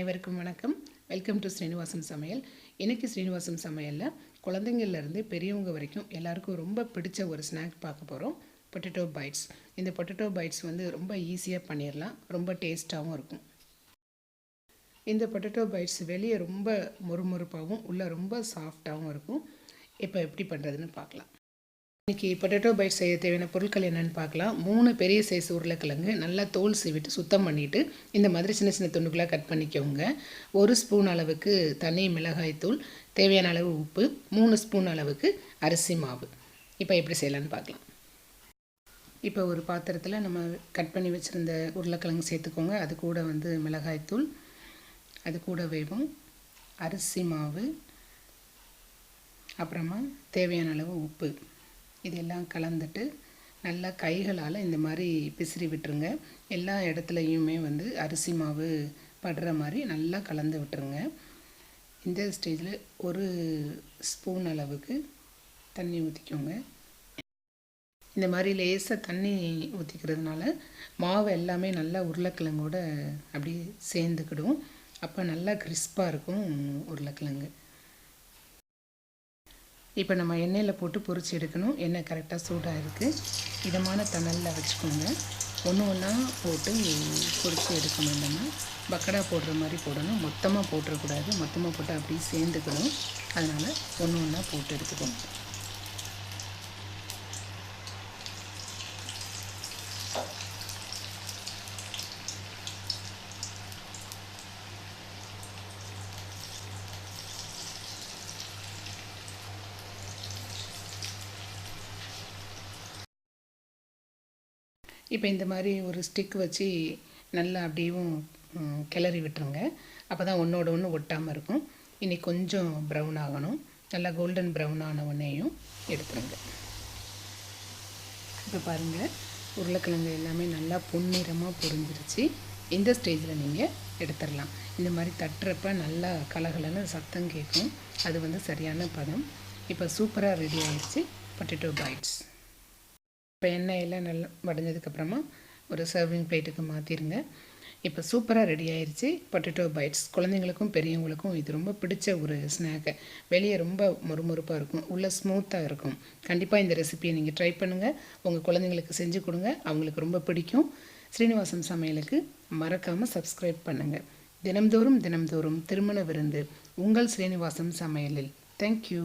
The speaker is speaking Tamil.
அனைவருக்கும் வணக்கம். வெல்கம் டு ஸ்ரீனிவாசம் சமையல். இன்றைக்கி ஸ்ரீனிவாசம் சமையலில் குழந்தைங்கள்லேருந்து பெரியவங்க வரைக்கும் எல்லாருக்கும் ரொம்ப பிடிச்ச ஒரு ஸ்நாக் பார்க்க போகிறோம். Potato bites. இந்த பொட்டேட்டோ பைட்ஸ் ரொம்ப ஈஸியாக பண்ணிடலாம், ரொம்ப டேஸ்ட்டாகவும் இருக்கும். இந்த பொட்டேட்டோ பைட்ஸ் வெளியே ரொம்ப மொறுமொறுப்பாகவும் உள்ளே ரொம்ப சாஃப்டாகவும் இருக்கும். இப்போ எப்படி பண்ணுறதுன்னு பார்க்கலாம். இன்றைக்கி பொட்டேட்டோ பைட்ஸ் செய்ய தேவையான பொருட்கள் என்னென்னு பார்க்கலாம். 3 பெரிய சைஸ் உருளைக்கிழங்கு நல்லா தோல் சீவிட்டு சுத்தம் பண்ணிவிட்டு இந்த மாதிரி சின்ன சின்ன துண்டுகளாக கட் பண்ணிக்கோங்க. 1 ஸ்பூன் அளவுக்கு தனி மிளகாய்த்தூள், தேவையான அளவு உப்பு, 3 ஸ்பூன் அளவுக்கு அரிசி மாவு. இப்போ எப்படி செய்யலான்னு பார்க்கலாம். இப்போ ஒரு பாத்திரத்தில் நம்ம கட் பண்ணி வச்சுருந்த உருளைக்கிழங்கு சேர்த்துக்கோங்க. அது கூட மிளகாய்த்தூள், அது கூட அரிசி மாவு, அப்புறமா தேவையான அளவு உப்பு, இதெல்லாம் கலந்துட்டு நல்லா கைகளால் இந்த மாதிரி பிசிறி விட்டுருங்க. எல்லா இடத்துலையுமே அரிசி மாவு படுற மாதிரி நல்லா கலந்து விட்டுருங்க. இந்த ஸ்டேஜில் 1 ஸ்பூன் அளவுக்கு தண்ணி ஊற்றிக்கோங்க. இந்த மாதிரி லேசாக தண்ணி ஊற்றிக்கிறதுனால மாவு எல்லாமே நல்லா உருளைக்கிழங்கோட அப்படி சேர்ந்துக்கிடும். அப்போ நல்லா கிறிஸ்பாக இருக்கும் உருளைக்கிழங்கு. இப்போ நம்ம எண்ணெயில் போட்டு பொரிச்சு எடுக்கணும். எண்ணெய் கரெக்டாக சூடாக இருக்குது. இதமான தணலில் வச்சுக்கோங்க. ஒன்று ஒன்றா போட்டு பொரிச்சு எடுக்கணும். நம்ம பக்கடா போடுற மாதிரி போடணும். மொத்தமாக போட்டுறக்கூடாது. மொத்தமாக போட்டு அப்படியே சேர்ந்துக்கணும். அதனால் ஒன்று ஒன்றா போட்டு எடுத்துக்கணும். இப்போ இந்த மாதிரி ஒரு ஸ்டிக் வச்சு நல்லா அப்படியும் கிளறி விட்டுருங்க. அப்போ தான் ஒன்றோட ஒன்று ஒட்டாமல் இருக்கும். இன்றைக்கி கொஞ்சம் ப்ரௌன் ஆகணும். நல்லா கோல்டன் ப்ரௌன் ஆன ஒன்றையும் எடுத்துருங்க. இப்போ பாருங்கள், உருளைக்கிழங்கு எல்லாமே நல்லா பொன்னிறமாக பொரிஞ்சிருச்சு. இந்த ஸ்டேஜில் நீங்கள் எடுத்துடலாம். இந்த மாதிரி தட்டுறப்ப நல்லா கலகலன்னு சத்தம் கேட்கும். அது சரியான பதம். இப்போ சூப்பராக ரெடி ஆகிடுச்சு பொட்டேட்டோ பைட்ஸ். இப்போ எண்ணெயெல்லாம் நல்லா வடைஞ்சதுக்கப்புறமா ஒரு சர்விங் பிளேட்டுக்கு மாற்றிடுங்க. இப்போ சூப்பராக ரெடி ஆயிடுச்சு பொட்டேட்டோ பைட்ஸ். குழந்தைங்களுக்கும் பெரியவங்களுக்கும் இது ரொம்ப பிடிச்ச ஒரு ஸ்நாக்கு. வெளியே ரொம்ப மொறுமொறுப்பாக இருக்கும், உள்ளே ஸ்மூத்தாக இருக்கும். கண்டிப்பாக இந்த ரெசிபியை நீங்கள் ட்ரை பண்ணுங்கள். உங்கள் குழந்தைங்களுக்கு செஞ்சு கொடுங்க, அவங்களுக்கு ரொம்ப பிடிக்கும். ஸ்ரீனிவாசம் சமையலுக்கு மறக்காமல் சப்ஸ்கிரைப் பண்ணுங்கள். தினம்தோறும் திருமண விருந்து உங்கள் ஸ்ரீனிவாசம் சமையலில். தேங்க்யூ.